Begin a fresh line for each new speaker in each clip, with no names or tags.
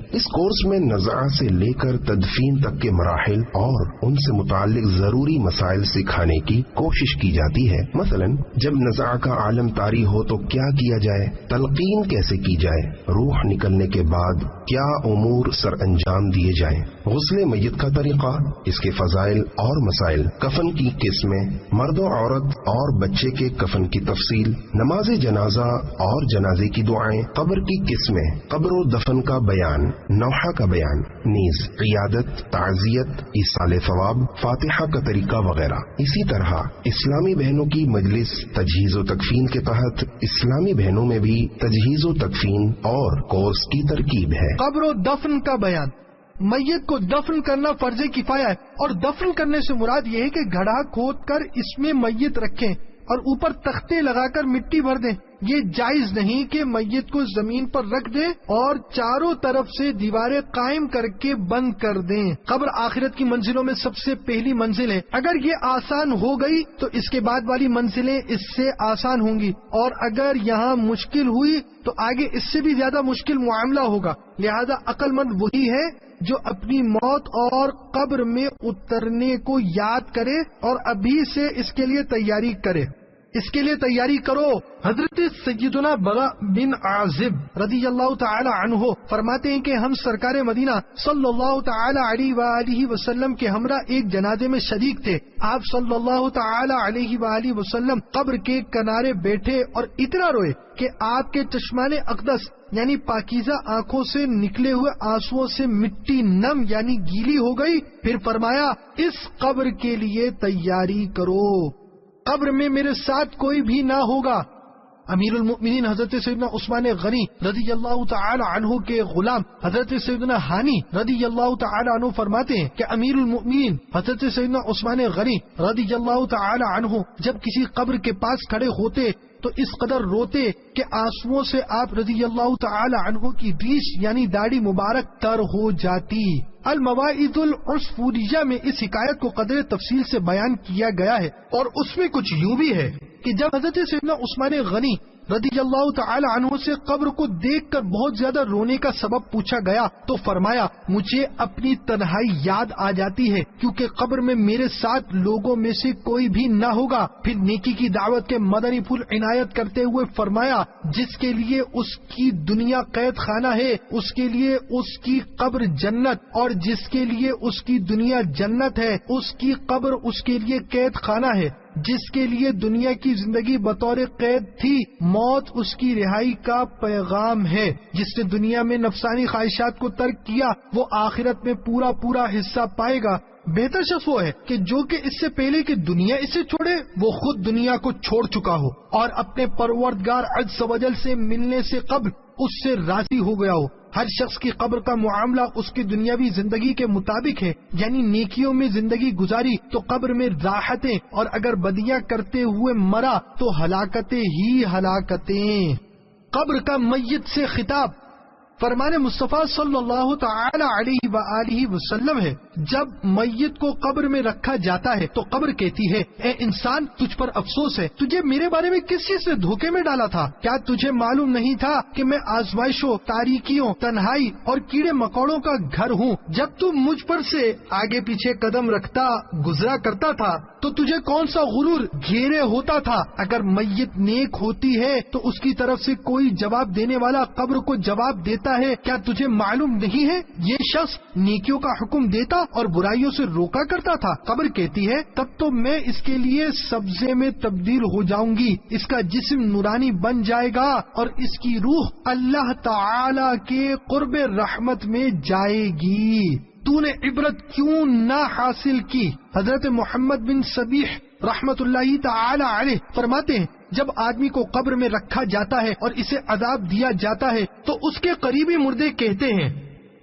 اس course میں نزع سے لے کر تدفین تک کے مراحل اور ان سے متعلق ضروری مسائل سکھانے کی کوشش کی جاتی ہے۔ مثلا جب نزع کا عالم طاری ہو تو کیا کیا جائے، تلقین کیسے کی جائے، روح نکلنے کے بعد کیا امور سر انجام دیے جائیں، غسل میت کا طریقہ، اس کے فضائل اور مسائل، کفن کی قسمیں، مرد و عورت اور بچے کے کفن کی تفصیل، نماز جنازہ اور جنازے کی دعائیں، قبر کی قسمیں، قبر و دفن کا بیان، نوحہ کا بیان، نیز عیادت، تعزیت، ایصال ثواب، فاتحہ کا طریقہ وغیرہ۔ اسی طرح اسلامی بہنوں کی مجلس تجہیز و تکفین کے تحت اسلامی بہنوں میں بھی تجہیز و تکفین اور کورس کی ترکیب ہے۔
قبر و دفن کا بیان، میت کو دفن کرنا فرض کفایہ ہے، اور دفن کرنے سے مراد یہ ہے کہ گڑھا کھود کر اس میں میت رکھیں اور اوپر تختے لگا کر مٹی بھر دیں۔ یہ جائز نہیں کہ میت کو زمین پر رکھ دیں اور چاروں طرف سے دیواریں قائم کر کے بند کر دیں۔ قبر آخرت کی منزلوں میں سب سے پہلی منزل ہے، اگر یہ آسان ہو گئی تو اس کے بعد والی منزلیں اس سے آسان ہوں گی، اور اگر یہاں مشکل ہوئی تو آگے اس سے بھی زیادہ مشکل معاملہ ہوگا۔ لہذا عقل مند وہی ہے جو اپنی موت اور قبر میں اترنے کو یاد کرے اور ابھی سے اس کے لیے تیاری کرے۔ اس کے لیے تیاری کرو۔ حضرت سیدنا برا بن عازب رضی اللہ تعالی عنہ فرماتے ہیں کہ ہم سرکار مدینہ صلی اللہ تعالی علیہ وآلہ وسلم کے ہمراہ ایک جنازے میں شریک تھے۔ آپ صلی اللہ تعالی علیہ وآلہ وسلم قبر کے کنارے بیٹھے اور اتنا روئے کہ آپ کے چشمان اقدس یعنی پاکیزہ آنکھوں سے نکلے ہوئے آنسوؤں سے مٹی نم یعنی گیلی ہو گئی۔ پھر فرمایا اس قبر کے لیے تیاری کرو، قبر میں میرے ساتھ کوئی بھی نہ ہوگا۔ امیر المؤمنین حضرت سیدنا عثمان غنی رضی اللہ تعالی عنہ کے غلام حضرت سیدنا ہانی رضی اللہ تعالی عنہ فرماتے ہیں کہ امیر المؤمنین حضرت سیدنا عثمان غنی رضی اللہ تعالی عنہ جب کسی قبر کے پاس کھڑے ہوتے تو اس قدر روتے کہ آنسوؤں سے آپ رضی اللہ تعالی عنہ کی ریش یعنی داڑھی مبارک تر ہو جاتی۔ المواعظ العصفوریہ میں اس حکایت کو قدر تفصیل سے بیان کیا گیا ہے، اور اس میں کچھ یوں بھی ہے کہ جب حضرت سیدنا عثمان غنی رضی اللہ تعالی عنہ سے قبر کو دیکھ کر بہت زیادہ رونے کا سبب پوچھا گیا تو فرمایا مجھے اپنی تنہائی یاد آ جاتی ہے کیونکہ قبر میں میرے ساتھ لوگوں میں سے کوئی بھی نہ ہوگا۔ پھر نیکی کی دعوت کے مدنی پھول عنایت کرتے ہوئے فرمایا جس کے لیے اس کی دنیا قید خانہ ہے اس کے لیے اس کی قبر جنت، اور جس کے لیے اس کی دنیا جنت ہے اس کی قبر اس کے لیے قید خانہ ہے۔ جس کے لیے دنیا کی زندگی بطور قید تھی موت اس کی رہائی کا پیغام ہے۔ جس نے دنیا میں نفسانی خواہشات کو ترک کیا وہ آخرت میں پورا پورا حصہ پائے گا۔ بہتر شخص وہ ہے کہ جو کہ اس سے پہلے کہ دنیا اسے چھوڑے وہ خود دنیا کو چھوڑ چکا ہو اور اپنے پروردگار عز و جل سے ملنے سے قبل اس سے راضی ہو گیا ہو۔ ہر شخص کی قبر کا معاملہ اس کی دنیاوی زندگی کے مطابق ہے، یعنی نیکیوں میں زندگی گزاری تو قبر میں راحتیں، اور اگر بدیاں کرتے ہوئے مرا تو ہلاکتیں ہی ہلاکتیں۔ قبر کا میت سے خطاب فرمان مصطفیٰ صلی اللہ تعالی علیہ وآلہ وسلم ہے، جب میت کو قبر میں رکھا جاتا ہے تو قبر کہتی ہے اے انسان تجھ پر افسوس ہے، تجھے میرے بارے میں کس چیز سے دھوکے میں ڈالا تھا؟ کیا تجھے معلوم نہیں تھا کہ میں آزمائشوں، تاریکیوں، تنہائی اور کیڑے مکوڑوں کا گھر ہوں؟ جب تم مجھ پر سے آگے پیچھے قدم رکھتا گزرا کرتا تھا تو تجھے کون سا غرور گھیرے ہوتا تھا؟ اگر میت نیک ہوتی ہے تو اس کی طرف سے کوئی جواب دینے والا قبر کو جواب دیتا ہے، کیا تجھے معلوم نہیں ہے؟ یہ شخص نیکیوں کا حکم دیتا اور برائیوں سے روکا کرتا تھا۔ قبر کہتی ہے تب تو میں اس کے لیے سبزے میں تبدیل ہو جاؤں گی، اس کا جسم نورانی بن جائے گا اور اس کی روح اللہ تعالی کے قرب رحمت میں جائے گی۔ تو نے عبرت کیوں نہ حاصل کی؟ حضرت محمد بن سبیح رحمت اللہ تعالی علیہ فرماتے ہیں جب آدمی کو قبر میں رکھا جاتا ہے اور اسے عذاب دیا جاتا ہے تو اس کے قریبی مردے کہتے ہیں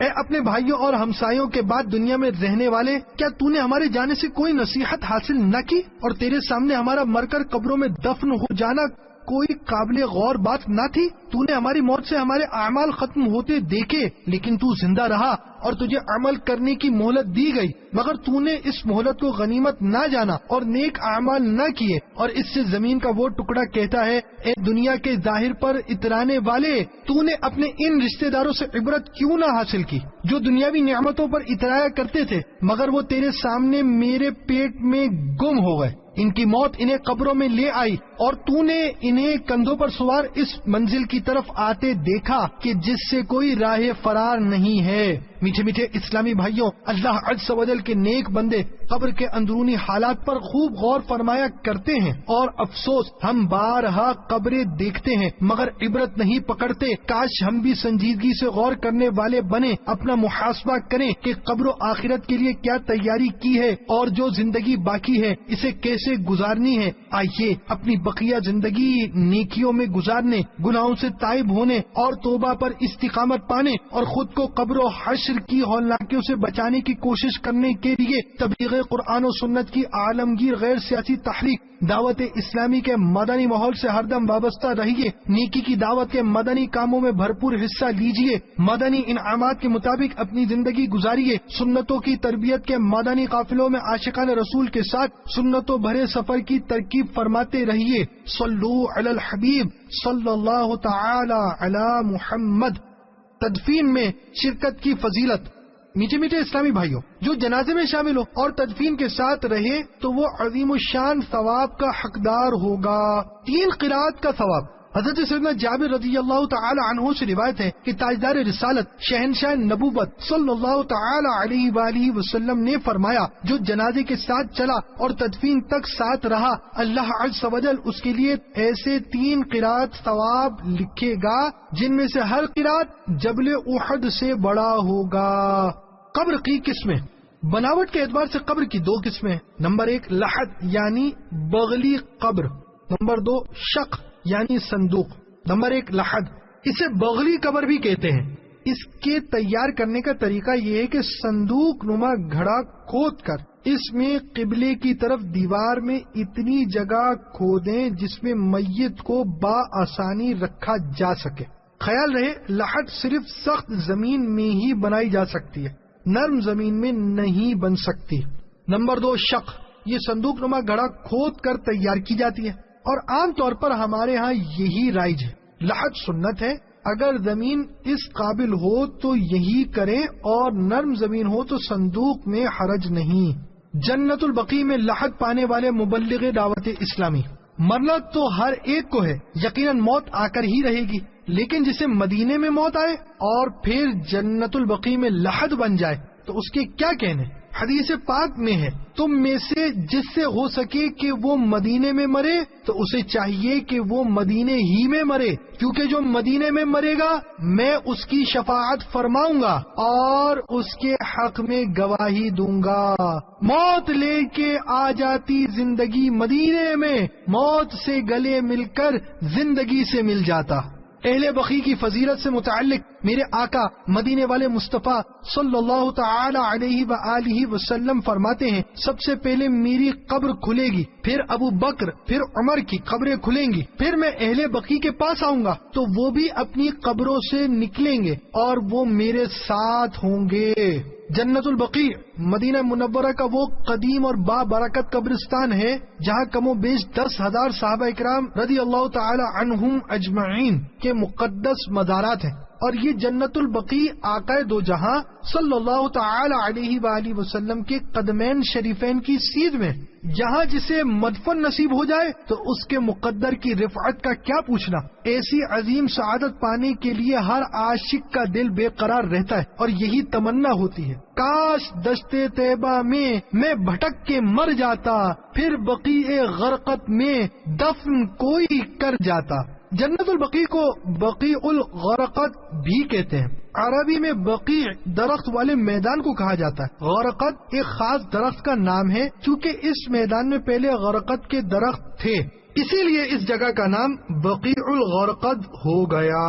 اے اپنے بھائیوں اور ہمسایوں کے بعد دنیا میں رہنے والے، کیا تو نے ہمارے جانے سے کوئی نصیحت حاصل نہ کی اور تیرے سامنے ہمارا مر کر قبروں میں دفن ہو جانا کوئی قابل غور بات نہ تھی؟ تو نے ہماری موت سے ہمارے اعمال ختم ہوتے دیکھے، لیکن تو زندہ رہا اور تجھے عمل کرنے کی مہلت دی گئی، مگر تو نے اس مہلت کو غنیمت نہ جانا اور نیک اعمال نہ کیے، اور اس سے زمین کا وہ ٹکڑا کہتا ہے اے دنیا کے ظاہر پر اترانے والے، تو نے اپنے ان رشتہ داروں سے عبرت کیوں نہ حاصل کی جو دنیاوی نعمتوں پر اترایا کرتے تھے، مگر وہ تیرے سامنے میرے پیٹ میں گم ہو گئے۔ ان کی موت انہیں قبروں میں لے آئی اور تو نے انہیں کندھوں پر سوار اس منزل کی طرف آتے دیکھا کہ جس سے کوئی راہ فرار نہیں ہے۔ میٹھے میٹھے اسلامی بھائیوں، اللہ عز و جل کے نیک بندے قبر کے اندرونی حالات پر خوب غور فرمایا کرتے ہیں، اور افسوس ہم بارہا قبریں دیکھتے ہیں مگر عبرت نہیں پکڑتے۔ کاش ہم بھی سنجیدگی سے غور کرنے والے بنے، اپنا محاسبہ کریں کہ قبر و آخرت کے لیے کیا تیاری کی ہے، اور جو زندگی باقی ہے اسے کیسے گزارنی ہے۔ آئیے اپنی بقیہ زندگی نیکیوں میں گزارنے، گناہوں سے تائب ہونے اور توبہ پر استقامت پانے اور خود کو قبر و حشر کی ہولناکیوں سے بچانے کی کوشش کرنے کے لیے تبلیغ قرآن و سنت کی عالمگیر غیر سیاسی تحریک دعوت اسلامی کے مدنی ماحول سے ہر دم وابستہ رہیے، نیکی کی دعوت کے مدنی کاموں میں بھرپور حصہ لیجیے، مدنی انعامات کے مطابق اپنی زندگی گزاریے، سنتوں کی تربیت کے مدنی قافلوں میں عاشقان رسول کے ساتھ سنتوں بھرے سفر کی ترکیب فرماتے رہیے۔ صلو علی الحبیب صلی اللہ تعالی علی محمد۔ تدفین میں شرکت کی فضیلت۔ میٹھے میٹھے اسلامی بھائیوں، جو جنازے میں شامل ہو اور تدفین کے ساتھ رہے تو وہ عظیم الشان ثواب کا حقدار ہوگا۔ 3 قرات کا ثواب۔ حضرت سیدنا جابر رضی اللہ تعالی عنہ سے روایت ہے کہ تاجدار رسالت شہنشاہ نبوت صلی اللہ تعالی علیہ وآلہ وسلم نے فرمایا، جو جنازے کے ساتھ چلا اور تدفین تک ساتھ رہا، اللہ عز و جل اس کے لیے ایسے 3 قرات ثواب لکھے گا جن میں سے ہر قرات جبل احد سے بڑا ہوگا۔ قبر کی قسمیں۔ بناوٹ کے اعتبار سے قبر کی 2 قسمیں۔ نمبر 1 لحد یعنی بغلی قبر، نمبر 2 شق یعنی صندوق۔ نمبر 1 لحد، اسے بغلی قبر بھی کہتے ہیں۔ اس کے تیار کرنے کا طریقہ یہ ہے کہ صندوق نما گھڑا کھود کر اس میں قبلے کی طرف دیوار میں اتنی جگہ کھودیں جس میں میت کو بآسانی رکھا جا سکے۔ خیال رہے لحد صرف سخت زمین میں ہی بنائی جا سکتی ہے، نرم زمین میں نہیں بن سکتی۔ نمبر 2 شق، یہ صندوق نما گھڑا کھود کر تیار کی جاتی ہے اور عام طور پر ہمارے ہاں یہی رائج ہے۔ لحد سنت ہے، اگر زمین اس قابل ہو تو یہی کریں اور نرم زمین ہو تو صندوق میں حرج نہیں۔ جنت البقیع میں لحد پانے والے مبلغ دعوت اسلامی۔ مرنا تو ہر ایک کو ہے، یقیناً موت آ کر ہی رہے گی، لیکن جسے مدینے میں موت آئے اور پھر جنت البقیع میں لحد بن جائے تو اس کے کیا کہنے۔ حدیث پاک میں ہے، تم میں سے جس سے ہو سکے کہ وہ مدینے میں مرے تو اسے چاہیے کہ وہ مدینے ہی میں مرے، کیونکہ جو مدینے میں مرے گا میں اس کی شفاعت فرماؤں گا اور اس کے حق میں گواہی دوں گا۔ موت لے کے آ جاتی زندگی مدینے میں، موت سے گلے مل کر زندگی سے مل جاتا۔ اہل بقیع کی فضیلت سے متعلق میرے آقا مدینے والے مصطفیٰ صلی اللہ تعالی علیہ وآلہ وسلم فرماتے ہیں، سب سے پہلے میری قبر کھلے گی، پھر ابو بکر، پھر عمر کی قبریں کھلیں گی، پھر میں اہل بقیع کے پاس آؤں گا تو وہ بھی اپنی قبروں سے نکلیں گے اور وہ میرے ساتھ ہوں گے۔ جنت البقیع مدینہ منورہ کا وہ قدیم اور بابرکت قبرستان ہے جہاں کم و بیش 10,000 صحابہ اکرام رضی اللہ تعالی عنہم اجمعین کے مقدس مزارات ہیں، اور یہ جنت البقیع آقا دو جہاں صلی اللہ تعالی علیہ وآلہ وسلم کے قدمین شریفین کی سیدھ میں، جہاں جسے مدفن نصیب ہو جائے تو اس کے مقدر کی رفعت کا کیا پوچھنا۔ ایسی عظیم سعادت پانے کے لیے ہر عاشق کا دل بے قرار رہتا ہے اور یہی تمنا ہوتی ہے، کاش دشت طیبہ میں بھٹک کے مر جاتا، پھر بقیع غرقت میں دفن کوئی کر جاتا۔ جنت البقیع کو بقیع الغرقت بھی کہتے ہیں۔ عربی میں بقیع درخت والے میدان کو کہا جاتا ہے۔ غرقت ایک خاص درخت کا نام ہے چونکہ اس میدان میں پہلے غرقت کے درخت تھے، اسی لیے اس جگہ کا نام بقیع الغرقد ہو گیا۔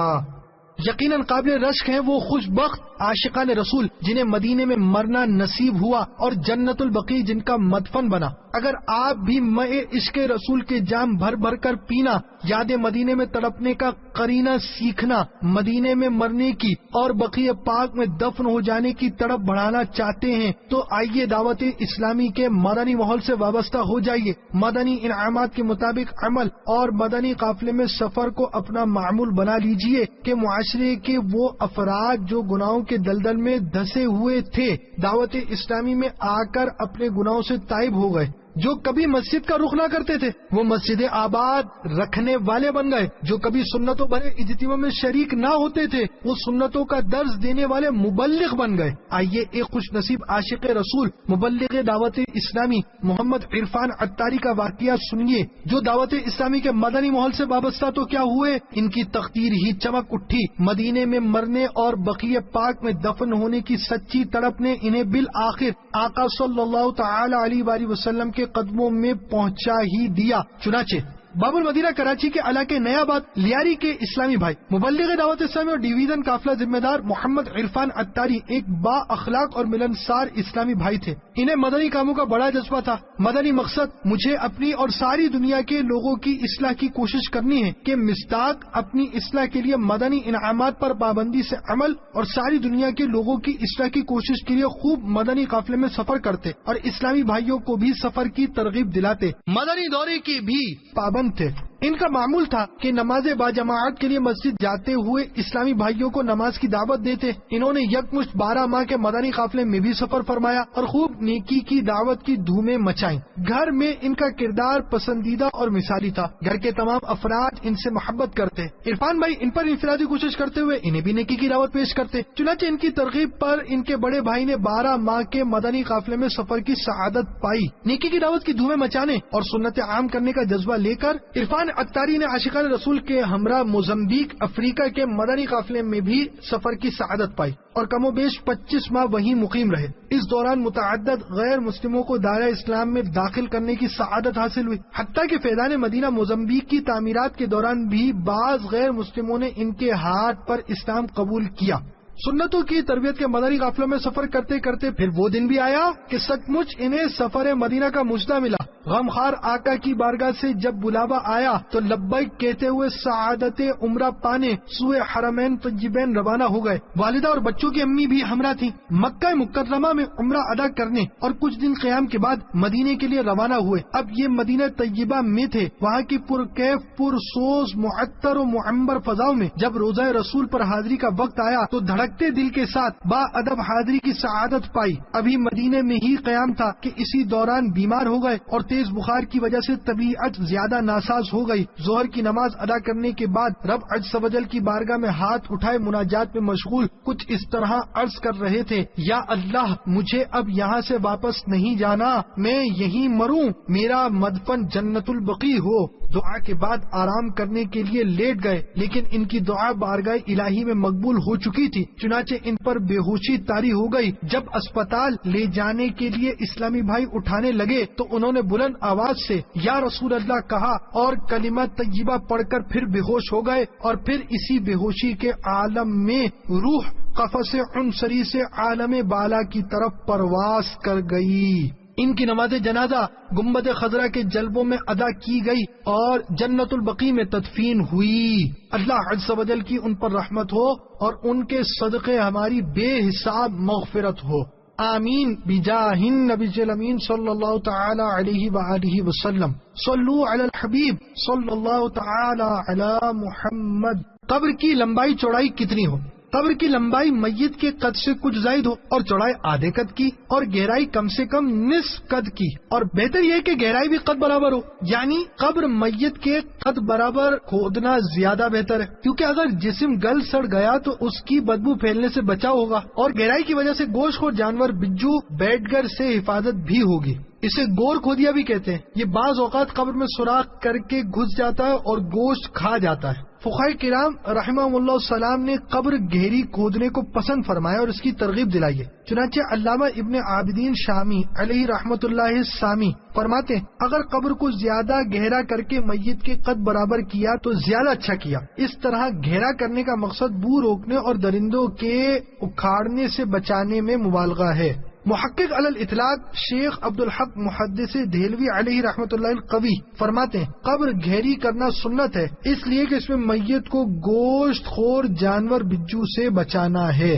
یقیناً قابل رشک ہیں وہ خوش بخت عاشقان رسول جنہیں مدینے میں مرنا نصیب ہوا اور جنت البقیع جن کا مدفن بنا۔ اگر آپ بھی مئے عشق رسول کے جام بھر بھر کر پینا، یاد مدینے میں تڑپنے کا قرینہ سیکھنا، مدینے میں مرنے کی اور بقیع پاک میں دفن ہو جانے کی تڑپ بڑھانا چاہتے ہیں تو آئیے دعوت اسلامی کے مدنی ماحول سے وابستہ ہو جائیے، مدنی انعامات کے مطابق عمل اور مدنی قافلے میں سفر کو اپنا معمول بنا لیجئے کہ معاشرے کے وہ افراد جو گناہوں کے دلدل میں دھسے ہوئے تھے دعوت اسلامی میں آ کر اپنے گناہوں سے تائب ہو گئے، جو کبھی مسجد کا رخ نہ کرتے تھے وہ مسجد آباد رکھنے والے بن گئے، جو کبھی سنتوں بھرے اجتماع میں شریک نہ ہوتے تھے وہ سنتوں کا درس دینے والے مبلغ بن گئے۔ آئیے ایک خوش نصیب عاشق رسول مبلغ دعوت اسلامی محمد عرفان عطاری کا واقعہ سنیے، جو دعوت اسلامی کے مدنی ماحول سے وابستہ تو کیا ہوئے، ان کی تقدیر ہی چمک اٹھی۔ مدینے میں مرنے اور بقیع پاک میں دفن ہونے کی سچی تڑپ نے انہیں بالآخر آقا صلی اللہ تعالی علیہ وآلہ وسلم کے قدموں میں پہنچا ہی دیا۔ چنانچہ باب المدینہ کراچی کے علاقے نیا آباد لیاری کے اسلامی بھائی مبلغ دعوت اسلامی اور ڈویژن قافلہ ذمہ دار محمد عرفان عطاری ایک با اخلاق اور ملنسار اسلامی بھائی تھے۔ انہیں مدنی کاموں کا بڑا جذبہ تھا۔ مدنی مقصد مجھے اپنی اور ساری دنیا کے لوگوں کی اصلاح کی کوشش کرنی ہے کہ مصداق اپنی اصلاح کے لیے مدنی انعامات پر پابندی سے عمل اور ساری دنیا کے لوگوں کی اصلاح کی کوشش کے لیے خوب مدنی قافلے میں سفر کرتے اور اسلامی بھائیوں کو بھی سفر کی ترغیب دلاتے، مدنی دورے کی بھی پابند تھے۔ ان کا معمول تھا کہ نماز باجماعت کے لیے مسجد جاتے ہوئے اسلامی بھائیوں کو نماز کی دعوت دیتے۔ انہوں نے یکمشت 12 ماہ کے مدنی قافلے میں بھی سفر فرمایا اور خوب نیکی کی دعوت کی دھومیں مچائیں۔ گھر میں ان کا کردار پسندیدہ اور مثالی تھا، گھر کے تمام افراد ان سے محبت کرتے۔ عرفان بھائی ان پر انفرادی کوشش کرتے ہوئے انہیں بھی نیکی کی دعوت پیش کرتے۔ چنانچہ ان کی ترغیب پر ان کے بڑے بھائی نے 12 ماہ کے مدنی قافلے میں سفر کی سعادت پائی۔ نیکی کی دعوت کی دھومیں مچانے اور سنت عام کرنے کا جذبہ لے کر عرفان عطاری نے عاشقان رسول کے ہمراہ موزمبیق افریقہ کے مدنی قافلے میں بھی سفر کی سعادت پائی اور کم و بیش 25 ماہ وہیں مقیم رہے۔ اس دوران متعدد غیر مسلموں کو دائرہ اسلام میں داخل کرنے کی سعادت حاصل ہوئی، حتیٰ کہ فیضان مدینہ موزمبیق کی تعمیرات کے دوران بھی بعض غیر مسلموں نے ان کے ہاتھ پر اسلام قبول کیا۔ سنتوں کی تربیت کے مدنی قافلوں میں سفر کرتے کرتے پھر وہ دن بھی آیا کہ سچ مچ انہیں سفر مدینہ کا مژدہ ملا۔ غمخوار آقا کی بارگاہ سے جب بلاوا آیا تو لبیک کہتے ہوئے سعادت عمرہ پانے سوئے حرمین طیبین روانہ ہو گئے۔ والدہ اور بچوں کی امی بھی ہمراہ تھیں۔ مکہ مکرمہ میں عمرہ ادا کرنے اور کچھ دن قیام کے بعد مدینے کے لیے روانہ ہوئے۔ اب یہ مدینہ طیبہ میں تھے، وہاں کی پرکیف پرسوز معطر و معمر فضاؤں میں جب روزہ رسول پر حاضری کا وقت آیا تو دھڑکتے دل کے ساتھ با ادب حاضری کی سعادت پائی۔ ابھی مدینے میں ہی قیام تھا کہ اسی دوران بیمار ہو گئے اور تیز بخار کی وجہ سے طبیعت زیادہ ناساز ہو گئی۔ ظہر کی نماز ادا کرنے کے بعد رب عز و جل کی بارگاہ میں ہاتھ اٹھائے مناجات میں مشغول کچھ اس طرح عرض کر رہے تھے: یا اللہ، مجھے اب یہاں سے واپس نہیں جانا، میں یہیں مروں، میرا مدفن جنت البقیع ہو۔ دعا کے بعد آرام کرنے کے لیے لیٹ گئے، لیکن ان کی دعا بارگاہ الہی میں مقبول ہو چکی تھی، چنانچہ ان پر بے ہوشی طاری ہو گئی۔ جب اسپتال لے جانے کے لیے اسلامی بھائی اٹھانے لگے تو انہوں نے بلند آواز سے یا رسول اللہ کہا اور کلمہ طیبہ پڑھ کر پھر بے ہوش ہو گئے، اور پھر اسی بے ہوشی کے عالم میں روح قفس عنصری سے عالم بالا کی طرف پرواز کر گئی۔ ان کی نماز جنازہ گنبد خضرا کے جلبوں میں ادا کی گئی اور جنت البقیع میں تدفین ہوئی۔ اللہ عز و جل کی ان پر رحمت ہو اور ان کے صدقے ہماری بے حساب مغفرت ہو، آمین بجاہ النبی الامین صلی اللہ تعالی علیہ وآلہ وسلم۔ صلو علی الحبیب صلی اللہ تعالی علی محمد۔ قبر کی لمبائی چوڑائی کتنی ہو؟ قبر کی لمبائی میت کے قد سے کچھ زائد ہو اور چوڑائی آدھے قد کی اور گہرائی کم سے کم نصف قد کی، اور بہتر یہ کہ گہرائی بھی قد برابر ہو، یعنی قبر میت کے قد برابر کھودنا زیادہ بہتر ہے، کیونکہ اگر جسم گل سڑ گیا تو اس کی بدبو پھیلنے سے بچاؤ ہوگا، اور گہرائی کی وجہ سے گوشت خور جانور بجو بیٹھ گر سے حفاظت بھی ہوگی۔ اسے گور کھودیا بھی کہتے ہیں. یہ بعض اوقات قبر میں سوراخ کر کے گھس جاتا ہے اور گوشت کھا جاتا ہے. فقہائے کرام رحمہم اللہ السلام نے قبر گہری کھودنے کو پسند فرمایا اور اس کی ترغیب دلائی ہے. چنانچہ علامہ ابن عابدین شامی علیہ رحمت اللہ سامی فرماتے ہیں اگر قبر کو زیادہ گہرا کر کے میت کے قد برابر کیا تو زیادہ اچھا کیا. اس طرح گہرا کرنے کا مقصد بو روکنے اور درندوں کے اکھاڑنے سے بچانے میں مبالغہ ہے. محقق علی الاطلاق شیخ عبدالحق محدث دہلوی علیہ رحمۃ اللہ القوی فرماتے ہیں قبر گہری کرنا سنت ہے اس لیے کہ اس میں میت کو گوشت خور جانور بجو سے بچانا ہے،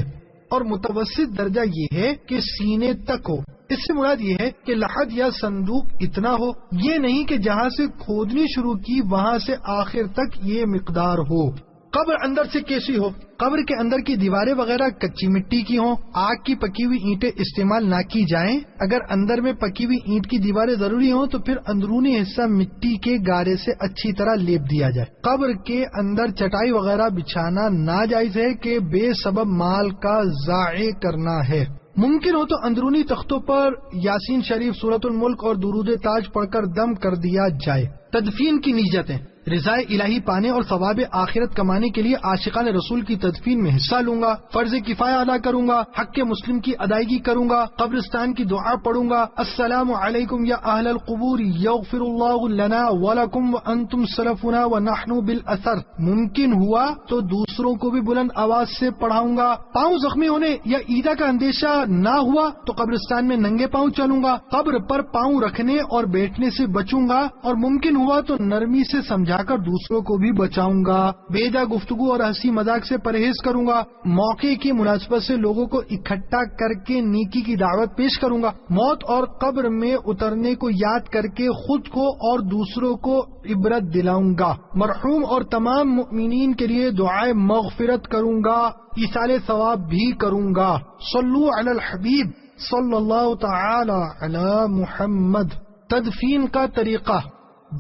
اور متوسط درجہ یہ ہے کہ سینے تک ہو. اس سے مراد یہ ہے کہ لحد یا صندوق اتنا ہو، یہ نہیں کہ جہاں سے کھودنی شروع کی وہاں سے آخر تک یہ مقدار ہو. قبر اندر سے کیسی ہو؟ قبر کے اندر کی دیواریں وغیرہ کچی مٹی کی ہوں، آگ کی پکی ہوئی اینٹیں استعمال نہ کی جائیں. اگر اندر میں پکی ہوئی اینٹ کی دیواریں ضروری ہوں تو پھر اندرونی حصہ مٹی کے گارے سے اچھی طرح لیپ دیا جائے. قبر کے اندر چٹائی وغیرہ بچھانا ناجائز ہے کہ بے سبب مال کا ضائع کرنا ہے. ممکن ہو تو اندرونی تختوں پر یاسین شریف، سورۃ الملک اور درود تاج پڑھ کر دم کر دیا جائے. تدفین کی نیتیں رضائے الہی پانے اور ثواب آخرت کمانے کے لیے عاشقان رسول کی تدفین میں حصہ لوں گا، فرض کفایہ ادا کروں گا، حق مسلم کی ادائیگی کروں گا، قبرستان کی دعا پڑھوں گا، السلام علیکم یا اہل القبور یغفر اللہ لنا ولکم وانتم سلفنا ونحن بالاثر. ممکن ہوا تو دوسروں کو بھی بلند آواز سے پڑھاؤں گا. پاؤں زخمی ہونے یا ایدا کا اندیشہ نہ ہوا تو قبرستان میں ننگے پاؤں چلوں گا. قبر پر پاؤں رکھنے اور بیٹھنے سے بچوں گا، اور ممکن ہوا تو نرمی سے سمجھا کر دوسروں کو بھی بچاؤں گا. بے جا گفتگو اور ہنسی مذاق سے پرہیز کروں گا. موقع کی مناسبت سے لوگوں کو اکٹھا کر کے نیکی کی دعوت پیش کروں گا. موت اور قبر میں اترنے کو یاد کر کے خود کو اور دوسروں کو عبرت دلاؤں گا. مرحوم اور تمام مؤمنین کے لیے دعائے مغفرت کروں گا. ایصال ثواب بھی کروں گا. صلو علی الحبیب صلی اللہ تعالی علی محمد. تدفین کا طریقہ: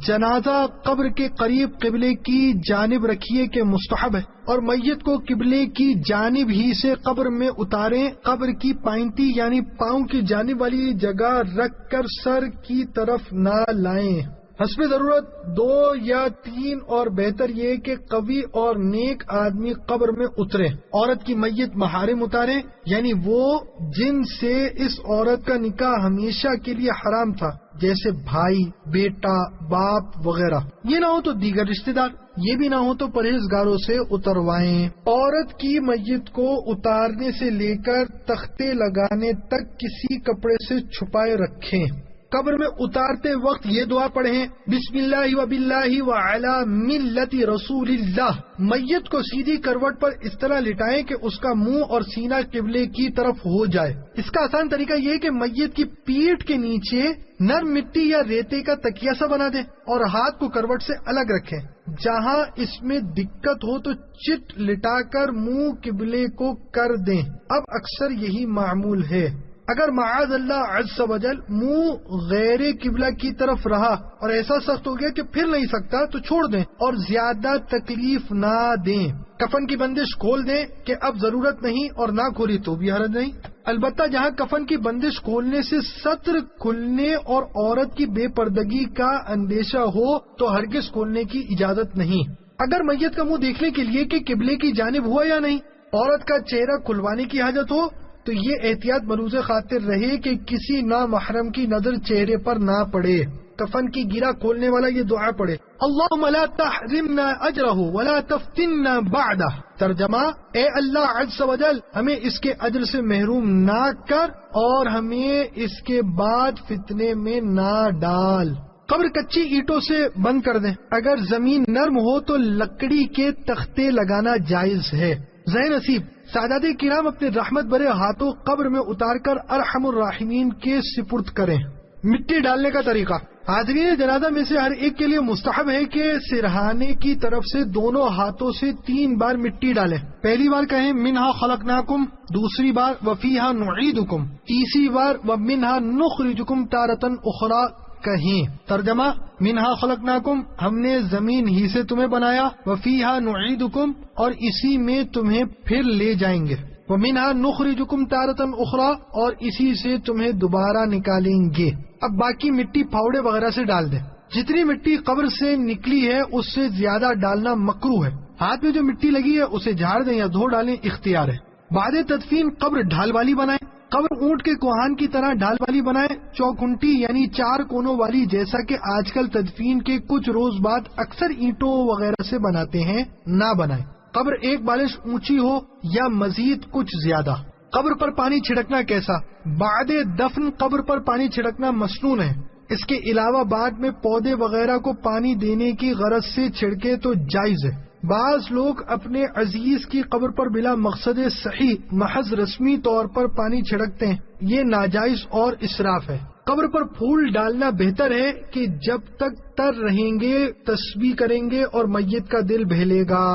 جنازہ قبر کے قریب قبلے کی جانب رکھیے کہ مستحب ہے، اور میت کو قبلے کی جانب ہی سے قبر میں اتاریں. قبر کی پائنتی یعنی پاؤں کی جانب والی جگہ رکھ کر سر کی طرف نہ لائیں. حسب ضرورت 2 یا 3 اور بہتر یہ کہ قوی اور نیک آدمی قبر میں اترے. عورت کی میت محارم اتاریں، یعنی وہ جن سے اس عورت کا نکاح ہمیشہ کے لیے حرام تھا، جیسے بھائی، بیٹا، باپ وغیرہ. یہ نہ ہو تو دیگر رشتہ دار. یہ بھی نہ ہو تو پرہیزگاروں سے اتروائیں. عورت کی میت کو اتارنے سے لے کر تختے لگانے تک کسی کپڑے سے چھپائے رکھیں. قبر میں اتارتے وقت یہ دعا پڑھیں: بسم اللہ و باللہ و علی ملت رسول اللہ. میت کو سیدھی کروٹ پر اس طرح لٹائیں کہ اس کا منہ اور سینہ قبلے کی طرف ہو جائے. اس کا آسان طریقہ یہ ہے کہ میت کی پیٹھ کے نیچے نرم مٹی یا ریتے کا تکیہ سا بنا دیں اور ہاتھ کو کروٹ سے الگ رکھیں. جہاں اس میں دقت ہو تو چٹ لٹا کر منہ قبلے کو کر دیں. اب اکثر یہی معمول ہے. اگر معاذ اللہ عز و جل منہ غیر قبلہ کی طرف رہا اور ایسا سخت ہو گیا کہ پھر نہیں سکتا تو چھوڑ دیں اور زیادہ تکلیف نہ دیں. کفن کی بندش کھول دیں کہ اب ضرورت نہیں، اور نہ کھولی تو بھی حرج نہیں. البتہ جہاں کفن کی بندش کھولنے سے سطر کھلنے اور عورت کی بے پردگی کا اندیشہ ہو تو ہرگز کھولنے کی اجازت نہیں. اگر میت کا منہ دیکھنے کے لیے کہ قبلے کی جانب ہوا یا نہیں، عورت کا چہرہ کھلوانے کی حاجت ہو تو یہ احتیاط ملوز خاطر رہے کہ کسی نامحرم کی نظر چہرے پر نہ پڑے. کفن کی گرہ کھولنے والا یہ دعا پڑھے: اللہم لا تحرمنا اجرہ ولا تفتنا بعدہ. ترجمہ: اے اللہ عز و جل ہمیں اس کے اجر سے محروم نہ کر اور ہمیں اس کے بعد فتنے میں نہ ڈال. قبر کچی اینٹوں سے بند کر دیں. اگر زمین نرم ہو تو لکڑی کے تختے لگانا جائز ہے. ذہن نصیب: سادات کرام اپنے رحمت بھرے ہاتھوں قبر میں اتار کر ارحم الراحمین کے سپرد کریں. مٹی ڈالنے کا طریقہ: حاضرین جنازہ میں سے ہر ایک کے لیے مستحب ہے کہ سرہانے کی طرف سے دونوں ہاتھوں سے 3 بار مٹی ڈالیں. پہلی بار کہیں منہا خلقناکم، دوسری بار وفیہا نعیدکم، تیسری بار ومنہا نخرجکم تارۃ اخری کہیں. ترجمہ: منہا خلقناکم، ہم نے زمین ہی سے تمہیں بنایا، وفیہا نعیدکم، اور اسی میں تمہیں پھر لے جائیں گے. وَمِنْهَا نُخْرِجُكُمْ تَارَةً أُخْرَى، اور اسی سے تمہیں دوبارہ نکالیں گے۔ اب باقی مٹی پھاوڑے وغیرہ سے ڈال دیں۔ جتنی مٹی قبر سے نکلی ہے اس سے زیادہ ڈالنا مکروہ ہے۔ ہاتھ میں جو مٹی لگی ہے اسے جھاڑ دیں یا دھو ڈالیں، اختیار ہے۔ بعد تدفین قبر ڈھال والی بنائیں۔ قبر اونٹ کے کوہان کی طرح ڈھال والی بنائیں، چوکھنٹی یعنی 4 کونوں والی، جیسا کہ آج کل تدفین کے کچھ روز بعد اکثر اینٹوں وغیرہ سے بناتے ہیں، نہ بنائیں۔ قبر 1 بالش اونچی ہو یا مزید کچھ زیادہ۔ قبر پر پانی چھڑکنا کیسا؟ بعد دفن قبر پر پانی چھڑکنا مسنون ہے۔ اس کے علاوہ بعد میں پودے وغیرہ کو پانی دینے کی غرض سے چھڑکے تو جائز ہے۔ بعض لوگ اپنے عزیز کی قبر پر بلا مقصد صحیح محض رسمی طور پر پانی چھڑکتے ہیں، یہ ناجائز اور اسراف ہے۔ قبر پر پھول ڈالنا بہتر ہے کہ جب تک تر رہیں گے تسبیح کریں گے اور میت کا دل بہلے گا۔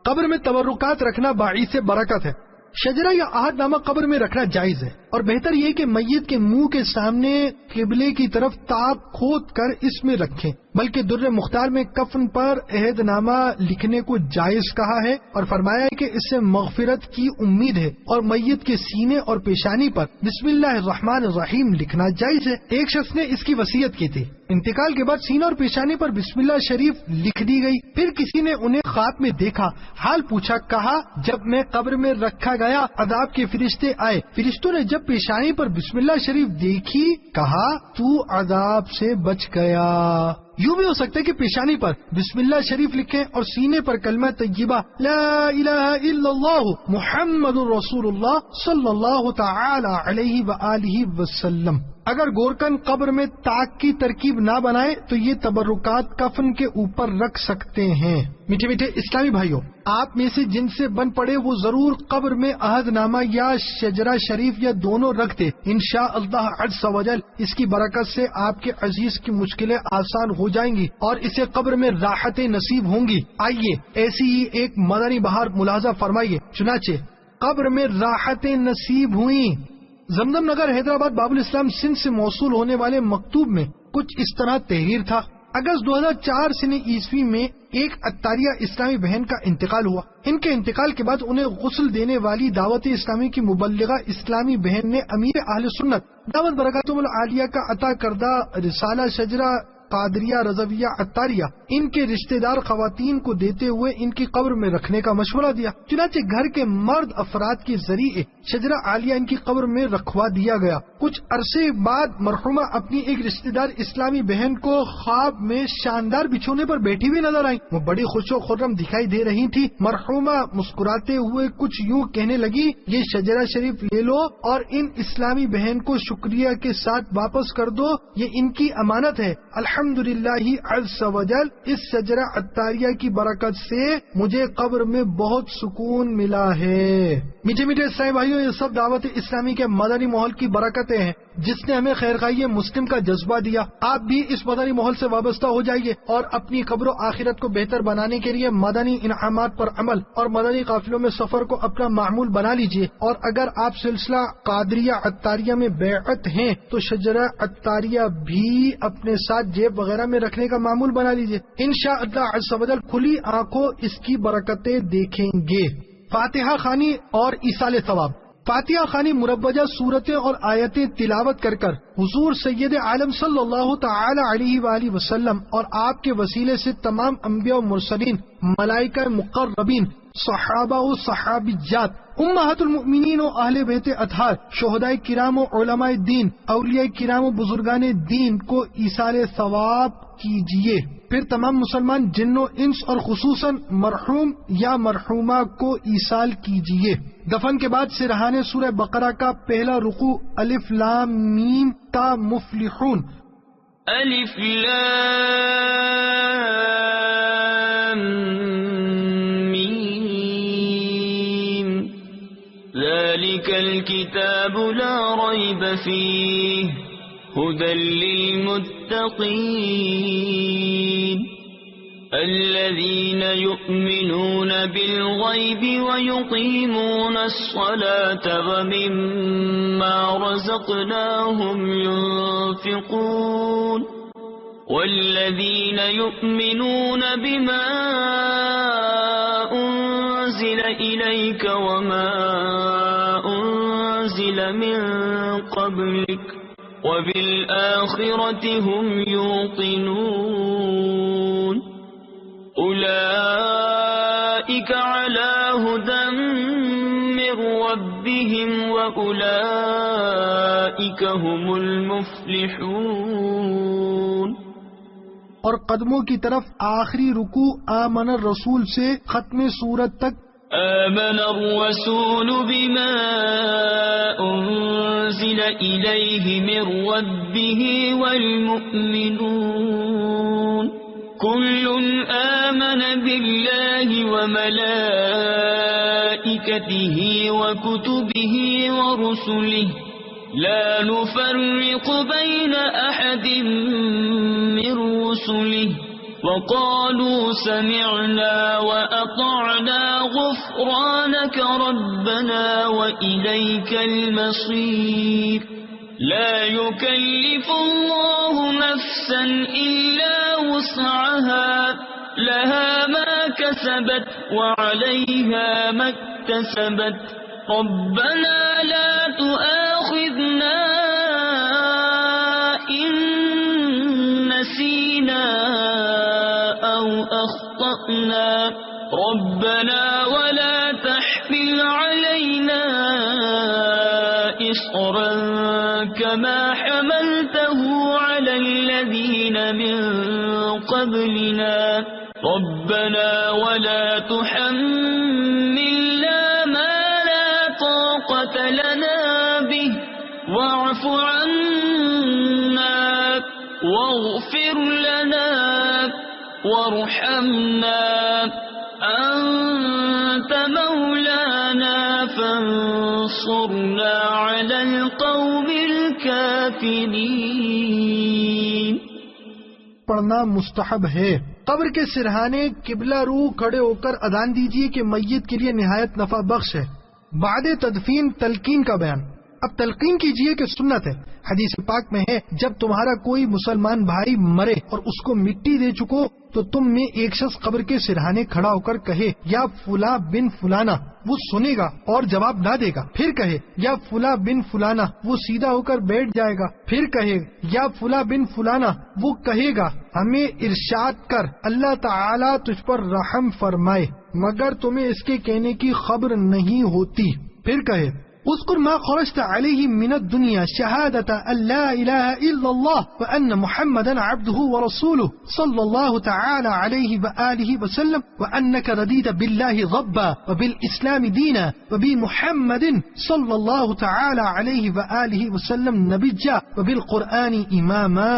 قبر میں تبرکات رکھنا باعث برکت ہے۔ شجرہ یا عہد نامہ قبر میں رکھنا جائز ہے، اور بہتر یہ کہ میت کے منہ کے سامنے قبلے کی طرف تاب کھود کر اس میں رکھیں، بلکہ در مختار میں کفن پر عہد نامہ لکھنے کو جائز کہا ہے اور فرمایا ہے کہ اس سے مغفرت کی امید ہے، اور میت کے سینے اور پیشانی پر بسم اللہ الرحمن الرحیم لکھنا جائز ہے۔ ایک شخص نے اس کی وصیت کی تھی، انتقال کے بعد سینہ اور پیشانی پر بسم اللہ شریف لکھ دی گئی۔ پھر کسی نے انہیں خواب میں دیکھا، حال پوچھا، کہا جب میں قبر میں رکھا گیا عذاب کے فرشتے آئے، فرشتوں نے جب پیشانی پر بسم اللہ شریف دیکھی کہا تو عذاب سے بچ گیا۔ یوں بھی ہو سکتا ہے کہ پیشانی پر بسم اللہ شریف لکھیں اور سینے پر کلمہ طیبہ لا الہ الا اللہ محمد رسول اللہ صلی اللہ تعالی علیہ وآلہ وسلم۔ اگر گورکن قبر میں تاک کی ترکیب نہ بنائے تو یہ تبرکات کفن کے اوپر رکھ سکتے ہیں۔ میٹھے میٹھے اسلامی بھائیوں، آپ میں سے جن سے بن پڑے وہ ضرور قبر میں عہد نامہ یا شجرہ شریف یا دونوں رکھ دے، انشاءاللہ عز و جل اس کی برکت سے آپ کے عزیز کی مشکلیں آسان ہو جائیں گی اور اسے قبر میں راحتیں نصیب ہوں گی۔ آئیے ایسی ہی ایک مدنی بہار ملاحظہ فرمائیے۔ چنانچہ قبر میں راحتیں نصیب ہوئیں۔ زمزم نگر حیدرآباد باب الاسلام سندھ سے موصول ہونے والے مکتوب میں کچھ اس طرح تحریر تھا۔ اگست 2004 سنہ عیسوی میں ایک عطاریہ اسلامی بہن کا انتقال ہوا۔ ان کے انتقال کے بعد انہیں غسل دینے والی دعوت اسلامی کی مبلغہ اسلامی بہن نے امیر اہل سنت دعوت برکاتہم العالیہ کا عطا کردہ رسالہ شجرہ قادریہ رضویہ عطاریہ ان کے رشتہ دار خواتین کو دیتے ہوئے ان کی قبر میں رکھنے کا مشورہ دیا۔ چنانچہ گھر کے مرد افراد کے ذریعے شجرہ عالیہ ان کی قبر میں رکھوا دیا گیا۔ کچھ عرصے بعد مرحومہ اپنی ایک رشتہ دار اسلامی بہن کو خواب میں شاندار بچھونے پر بیٹھی ہوئی نظر آئی۔ وہ بڑی خوش و خرم دکھائی دے رہی تھی۔ مرحومہ مسکراتے ہوئے کچھ یوں کہنے لگی، یہ شجرہ شریف لے لو اور ان اسلامی بہن کو شکریہ کے ساتھ واپس کر دو، یہ ان کی امانت ہے۔ الحمدللہ عز و جل اس شجرہ عطاریہ کی برکت سے مجھے قبر میں بہت سکون ملا ہے۔ میٹھے میٹھے اسلامی بھائیوں، یہ سب دعوت اسلامی کے مدنی ماحول کی برکتیں ہیں جس نے ہمیں خیرخواہی مسلم کا جذبہ دیا۔ آپ بھی اس مدنی ماحول سے وابستہ ہو جائیے اور اپنی قبر و آخرت کو بہتر بنانے کے لیے مدنی انعامات پر عمل اور مدنی قافلوں میں سفر کو اپنا معمول بنا لیجیے۔ اور اگر آپ سلسلہ قادریہ عطاریہ میں بیعت ہیں تو شجرہ عطاریہ بھی اپنے ساتھ جیب وغیرہ میں رکھنے کا معمول بنا لیجیے۔ انشاءاللہ عز و جل کھلی آنکھوں اس کی برکتیں دیکھیں گے۔ فاتحہ خوانی اور ایصال ثواب۔ فاتحہ خوانی مروجہ صورتیں اور آیتیں تلاوت کر کر حضور سید عالم صلی اللہ تعالی علیہ وآلہ وسلم اور آپ کے وسیلے سے تمام انبیاء و مرسلین، ملائکہ مقربین، صحابہ و صحابیات، امہات المؤمنین و اہل بیت اطہار، شہداء کرام و علماء دین، اولیاء کرام و بزرگان دین کو ایصال ثواب کیجیے۔ پھر تمام مسلمان جن و انس اور خصوصاً مرحوم یا مرحومہ کو ایصال کیجیے۔ دفن کے بعد سرحان سورہ بقرہ کا پہلا رکوع الف لام میم تا مفلحون۔
الف لام میم ذلك الكتاب لا ريب فيه هدى للمتقين الذين يؤمنون بالغيب ويقيمون الصلاة ومما رزقناهم ينفقون والذين يؤمنون بما أنزل إليك وما أنزل من قبلك وبالآخرة هم يوقنون أولئك على هدى من ربهم وأولئك هم المفلحون.
اور قدموں کی طرف آخری رکوع آمن الرسول سے ختم سورت تک.
آمن الرسول بما أنزل إليه من ربه والمؤمنون كل آمن بالله وملائكته وكتبه ورسله لا نفرق بين أحد من رسله وقالوا سمعنا وأطعنا غفرانك ربنا وإليك المصير. لا يكلف الله نفسا إلا وسعها لها ما كسبت وعليها ما اكتسبت ربنا لا تؤاخذنا إن نسينا أو أخطأنا ربنا ولا تحمل علينا إصرا كما حملته على الذين من قبلنا ربنا ولا تحملنا ما لا طاقة لنا به واعف عنا واغفر لنا وارحمنا أنت مولانا فانصرنا على القوم الكافرين.
پڑھنا مستحب ہے. قبر کے سرہانے قبلہ رو کھڑے ہو کر اذان دیجیے کہ میت کے لیے نہایت نفع بخش ہے. بعد تدفین تلقین کا بیان. اب تلقین کیجیے کہ سنت ہے. حدیث پاک میں ہے جب تمہارا کوئی مسلمان بھائی مرے اور اس کو مٹی دے چکو تو تم میں ایک شخص قبر کے سرہانے کھڑا ہو کر کہے یا فلاں بن فلانا، وہ سنے گا اور جواب نہ دے گا. پھر کہے یا فلاں بن فلانا، وہ سیدھا ہو کر بیٹھ جائے گا. پھر کہے یا فلاں بن فلانا، وہ کہے گا ہمیں ارشاد کر اللہ تعالیٰ تجھ پر رحم فرمائے، مگر تمہیں اس کے کہنے کی خبر نہیں ہوتی. پھر کہے اذکر ما خرجت علیہ من الدنیا شہادت ان لا الہ الا اللہ وان محمدا عبدہ ورسولہ صلی اللہ تعالی علیہ وآلہ وسلم وانک ردیت باللہ ربا وبالاسلام دینا وبمحمد صلی اللہ تعالی علیہ وآلہ وسلم نبیا وبالقرآن اماما.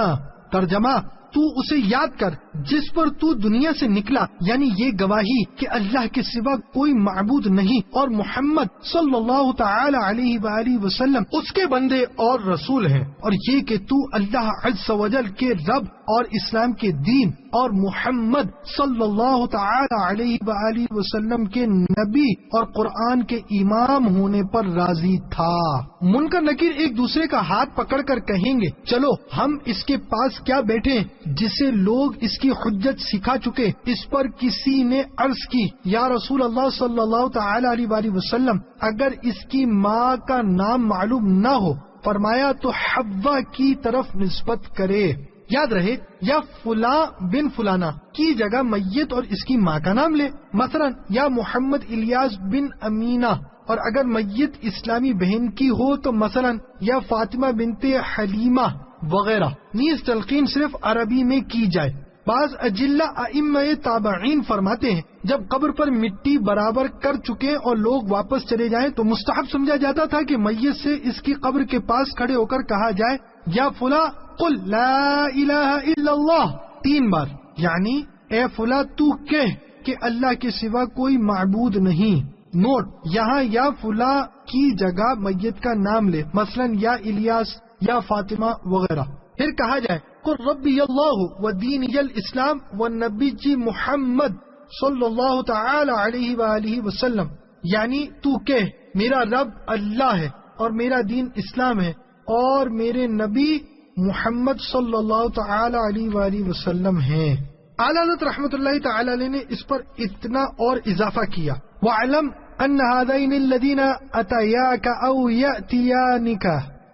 ترجمہ: تو اسے یاد کر جس پر تو دنیا سے نکلا، یعنی یہ گواہی کہ اللہ کے سوا کوئی معبود نہیں اور محمد صلی اللہ تعالی علیہ وآلہ وسلم اس کے بندے اور رسول ہیں، اور یہ کہ تو اللہ عز و جل کے رب اور اسلام کے دین اور محمد صلی اللہ تعالی علیہ وآلہ وسلم کے نبی اور قرآن کے امام ہونے پر راضی تھا. منکر نکیر ایک دوسرے کا ہاتھ پکڑ کر کہیں گے چلو ہم اس کے پاس کیا بیٹھے جسے لوگ اس کی حجت سکھا چکے. اس پر کسی نے عرض کی یا رسول اللہ صلی اللہ تعالی علیہ وآلہ وسلم اگر اس کی ماں کا نام معلوم نہ ہو، فرمایا تو حوا کی طرف نسبت کرے. یاد رہے یا فلاں بن فلانا کی جگہ میت اور اس کی ماں کا نام لے. مثلا یا محمد الیاس بن امینہ، اور اگر میت اسلامی بہن کی ہو تو مثلا یا فاطمہ بنت حلیمہ وغیرہ. نیز تلقین صرف عربی میں کی جائے. بعض اجلہ ائمہ تابعین فرماتے ہیں جب قبر پر مٹی برابر کر چکے اور لوگ واپس چلے جائیں تو مستحب سمجھا جاتا تھا کہ میت سے اس کی قبر کے پاس کھڑے ہو کر کہا جائے یا فلاں قل لا الہ الا اللہ 3 بار، یعنی اے فلاں تو کہہ کہ اللہ کے سوا کوئی معبود نہیں. نوٹ: یہاں یا فلاں کی جگہ میت کا نام لے، مثلا یا الیاس یا فاطمہ وغیرہ. پھر کہا جائے قل ربی اللہ و دینی الاسلام و نبی محمد صلی اللہ تعالی علیہ وآلہ وسلم، یعنی تو کہہ میرا رب اللہ ہے اور میرا دین اسلام ہے اور میرے نبی محمد صلی اللہ تعالی علیہ وآلہ وسلم ہیں. اعلیٰ حضرت رحمۃ اللہ تعالی علیہ نے اس پر اتنا اور اضافہ کیا وَعْلَمْ أن هذين الذين أتياك أو يأتيانك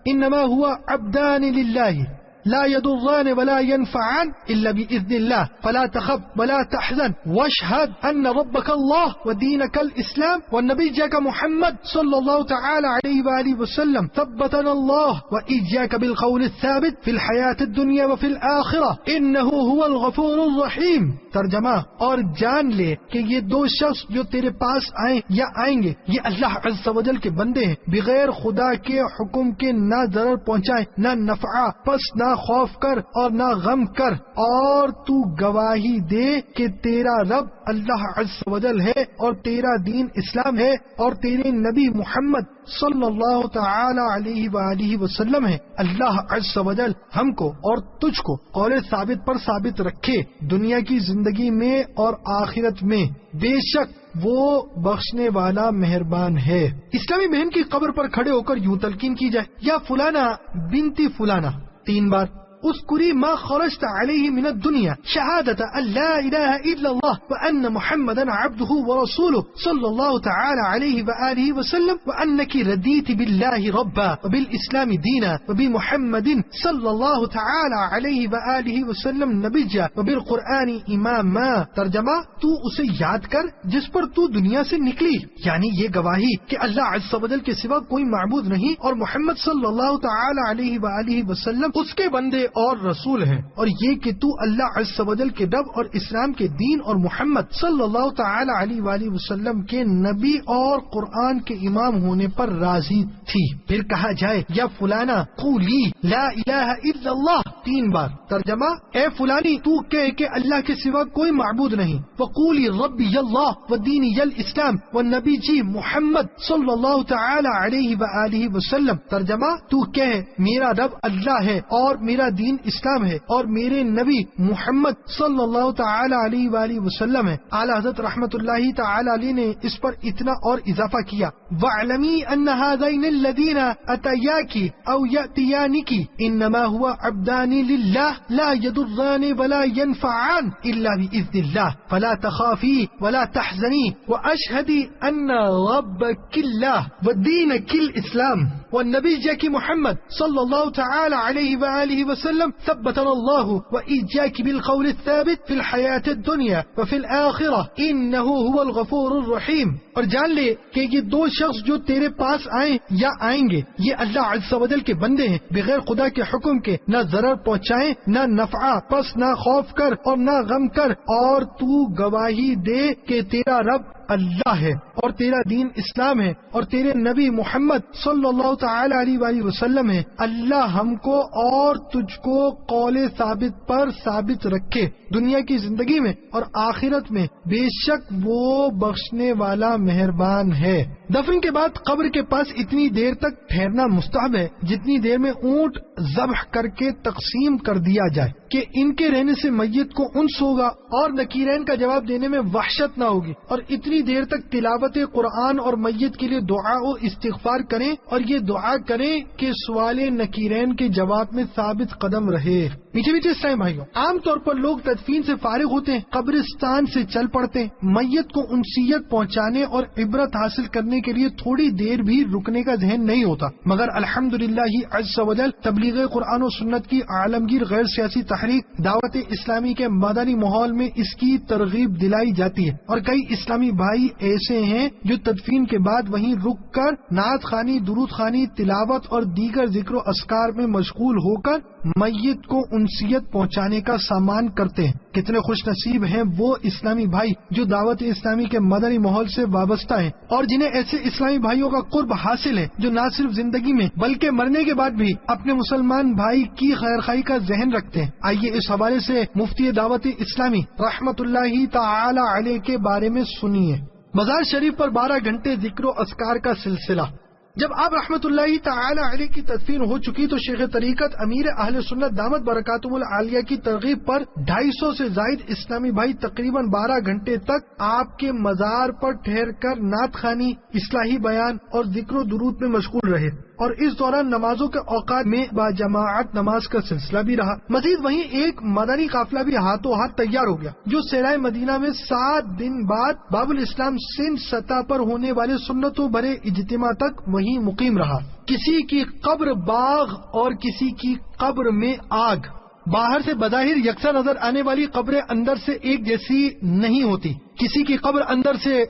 إنما هو عبدان لله لا يضران ولا ينفعان إلا بإذن الله فلا تخف ولا تحزن واشهد أن ربك الله ودينك الإسلام والنبيك محمد صلى الله تعالى عليه وآله وسلم ثبتنا الله وإياك بالقول الثابت في الحياة الدنيا وفي الآخرة إنه هو الغفور الرحيم. ترجمہ، اور جان لے کہ یہ دو شخص جو تیرے پاس آئیں یا آئیں گے یہ اللہ عز و جل کے بندے ہیں، بغیر خدا کے حکم کے نہ ضرر پہنچائیں نہ نفع، پس نہ خوف کر اور نہ غم کر، اور تو گواہی دے کہ تیرا رب اللہ عز و جل ہے اور تیرا دین اسلام ہے اور تیرے نبی محمد صلی اللہ تعالی علیہ وآلہ وسلم ہے۔ اللہ عز و جل ہم کو اور تجھ کو قول ثابت پر ثابت رکھے دنیا کی زندگی میں اور آخرت میں، بے شک وہ بخشنے والا مہربان ہے۔ اسلامی بہن کی قبر پر کھڑے ہو کر یوں تلقین کی جائے، یا فلانا بنتی فلانا 3 بار، اذکری ما خرجت علیہ من الدنیا شہادت ان لا الہ الا اللہ وان محمدا عبدہ ورسولہ صلی اللہ تعالی علیہ وآلہ وسلم وانک ردیت باللہ ربا وبالاسلام دینا وبمحمد صلی اللہ تعالی علیہ وآلہ وسلم نبیا وبالقرآن اماما۔ ترجمہ، تو اسے یاد کر جس پر تو دنیا سے نکلی، یعنی یہ گواہی کہ اللہ عز و جل کے سوا کوئی معبود نہیں اور محمد صلی اللہ تعالی علیہ وآلہ وسلم اس کے بندے اور رسول ہیں، اور یہ کہ تو اللہ عز و جل کے رب اور اسلام کے دین اور محمد صلی اللہ تعالی علیہ وآلہ وسلم کے نبی اور قرآن کے امام ہونے پر راضی تھی۔ پھر کہا جائے یا فلانا قولی لا الہ الا اللہ 3 بار۔ ترجمہ، اے فلانی تو کہہ کہ اللہ کے سوا کوئی معبود نہیں، وقولی ربی اللہ ودینی الاسلام والنبی جی محمد صلی اللہ تعالی علیہ وآلہ وسلم۔ ترجمہ، تو کہہ میرا رب اللہ ہے اور میرا دین اسلام ہے اور میرے نبی محمد صلی اللہ تعالی علیہ وآلہ وسلم ہے۔ اعلی حضرت رحمت اللہ تعالی علیہ نے اس پر اتنا اور اضافہ کیا، وَاعْلَمِي أَنَّ هَذَيْنِ الَّذِينَ أَتَيَاكِ أَوْ يَأْتِيَانِكِ إِنَّمَا هُوَ عَبْدَانِ لِلَّهِ لَا يَضُرَّانِ وَلَا يَنْفَعَانِ إِلَّا بِإِذْنِ اللَّهِ فَلَا تَخَافِي وَلَا تَحْزَنِي وَأَشْهَدِ أَنَّ رَبَّكِ اللَّهُ وَدِينَكِ الْإِسْلَامُ وَالنَّبِيِّكِ محمد صلی اللہ تعالی علیہ وآلہ وسلم ثبتنا اللہ وإياك بالقول الثابت في الحياة الدنيا وفي الآخرة إنه هو الغفور الرحيم۔ اور جان لے کہ یہ دو شخص جو تیرے پاس آئیں یا آئیں گے یہ اللہ عز و جل کے بندے ہیں، بغیر خدا کے حکم کے نہ ضرر پہنچائیں نہ نفع، پس نہ خوف کر اور نہ غم کر، اور تو گواہی دے کہ تیرا رب اللہ ہے اور تیرا دین اسلام ہے اور تیرے نبی محمد صلی اللہ تعالی علیہ وآلہ وسلم ہے۔ اللہ ہم کو اور تجھ کو قول ثابت پر ثابت رکھے دنیا کی زندگی میں اور آخرت میں، بے شک وہ بخشنے والا مہربان ہے۔ دفن کے بعد قبر کے پاس اتنی دیر تک ٹھہرنا مستحب ہے جتنی دیر میں اونٹ ذبح کر کے تقسیم کر دیا جائے کہ ان کے رہنے سے میت کو انس ہوگا اور نکیرین کا جواب دینے میں وحشت نہ ہوگی، اور اتنی دیر تک تلاوت قرآن اور میت کے لیے دعا و استغفار کریں اور یہ دعا کریں کہ سوال نکیرین کے جواب میں ثابت قدم رہے۔ میٹھے میٹھے اسلامی بھائیوں، عام طور پر لوگ تدفین سے فارغ ہوتے ہیں، قبرستان سے چل پڑتے ہیں، میت کو انسیت پہنچانے اور عبرت حاصل کرنے کے لیے تھوڑی دیر بھی رکنے کا ذہن نہیں ہوتا، مگر الحمدللہ عز و جل تبلیغ قرآن و سنت کی عالمگیر غیر سیاسی تحریک دعوت اسلامی کے مدنی ماحول میں اس کی ترغیب دلائی جاتی ہے، اور کئی اسلامی بھائی ایسے ہیں جو تدفین کے بعد وہیں رک کر نعت خوانی، درود خوانی، تلاوت اور دیگر ذکر و اذکار میں مشغول ہو کر میت کو انسیت پہنچانے کا سامان کرتے ہیں۔ کتنے خوش نصیب ہیں وہ اسلامی بھائی جو دعوت اسلامی کے مدنی ماحول سے وابستہ ہیں اور جنہیں ایسے اسلامی بھائیوں کا قرب حاصل ہے جو نہ صرف زندگی میں بلکہ مرنے کے بعد بھی اپنے مسلمان بھائی کی خیر خواہی کا ذہن رکھتے ہیں۔ آئیے اس حوالے سے مفتی دعوت اسلامی رحمت اللہ تعالی علیہ کے بارے میں سنیے۔ مزار شریف پر 12 گھنٹے ذکر و اذکار کا سلسلہ۔ جب آپ رحمت اللہ تعالی علیہ کی تدفین ہو چکی تو شیخ طریقت امیر اہل سنت دامت برکاتہم العالیہ کی ترغیب پر 250 سے زائد اسلامی بھائی تقریباً 12 گھنٹے تک آپ کے مزار پر ٹھہر کر نعت خوانی، اصلاحی بیان اور ذکر و درود میں مشغول رہے، اور اس دوران نمازوں کے اوقات میں باجماعت نماز کا سلسلہ بھی رہا۔ مزید وہیں ایک مدنی قافلہ بھی ہاتھوں ہاتھ تیار ہو گیا جو صحرائے مدینہ میں 7 دن بعد باب الاسلام سندھ سطح پر ہونے والے سنتوں بھرے اجتماع تک وہیں مقیم رہا۔ کسی کی قبر باغ اور کسی کی قبر میں آگ۔ باہر سے بظاہر یکساں نظر آنے والی قبریں اندر سے ایک جیسی نہیں ہوتی۔ کسی کی قبر اندر سے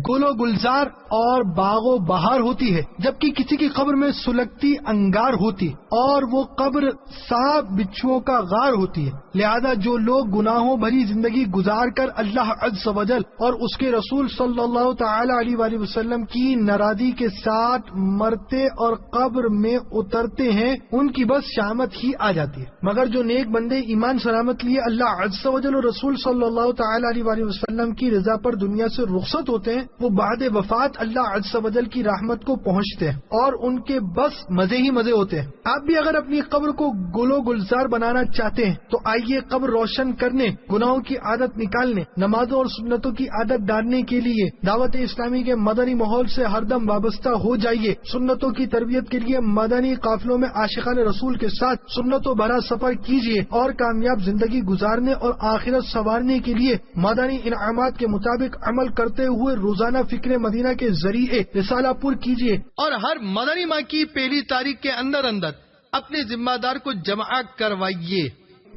گل و گلزار اور باغ و بہار ہوتی ہے، جبکہ کسی کی قبر میں سلگتی انگار ہوتی اور وہ قبر سانپ بچھوؤں کا غار ہوتی ہے۔ لہذا جو لوگ گناہوں بھری زندگی گزار کر اللہ عز و جل اور اس کے رسول صلی اللہ تعالی علیہ وآلہ وسلم کی ناراضی کے ساتھ مرتے اور قبر میں اترتے ہیں، ان کی بس شامت ہی آ جاتی ہے۔ مگر جو نیک بندے ایمان سلامت لیے اللہ عز و جل اور رسول صلی اللہ تعالی علیہ وآلہ وسلم کی رضا پر دنیا سے رخصت ہوتے ہیں، وہ بعد وفات اللہ عز و جل کی رحمت کو پہنچتے ہیں اور ان کے بس مزے ہی مزے ہوتے ہیں۔ آپ بھی اگر اپنی قبر کو گل و گلزار بنانا چاہتے ہیں تو آئیے قبر روشن کرنے، گناہوں کی عادت نکالنے، نمازوں اور سنتوں کی عادت ڈالنے کے لیے دعوت اسلامی کے مدنی ماحول سے ہر دم وابستہ ہو جائیے۔ سنتوں کی تربیت کے لیے مدنی قافلوں میں عاشقان رسول کے ساتھ سنتوں بھرا سفر کیجیے اور کامیاب زندگی گزارنے اور آخرت سنوارنے کے لیے مدنی انعامات کے مطابق عمل کرتے ہوئے روزانہ فکر مدینہ کے ذریعے رسالہ پور کیجیے اور ہر مدنی ماہ کی پہلی تاریخ کے اندر اپنے ذمہ دار کو جمع کروائیے۔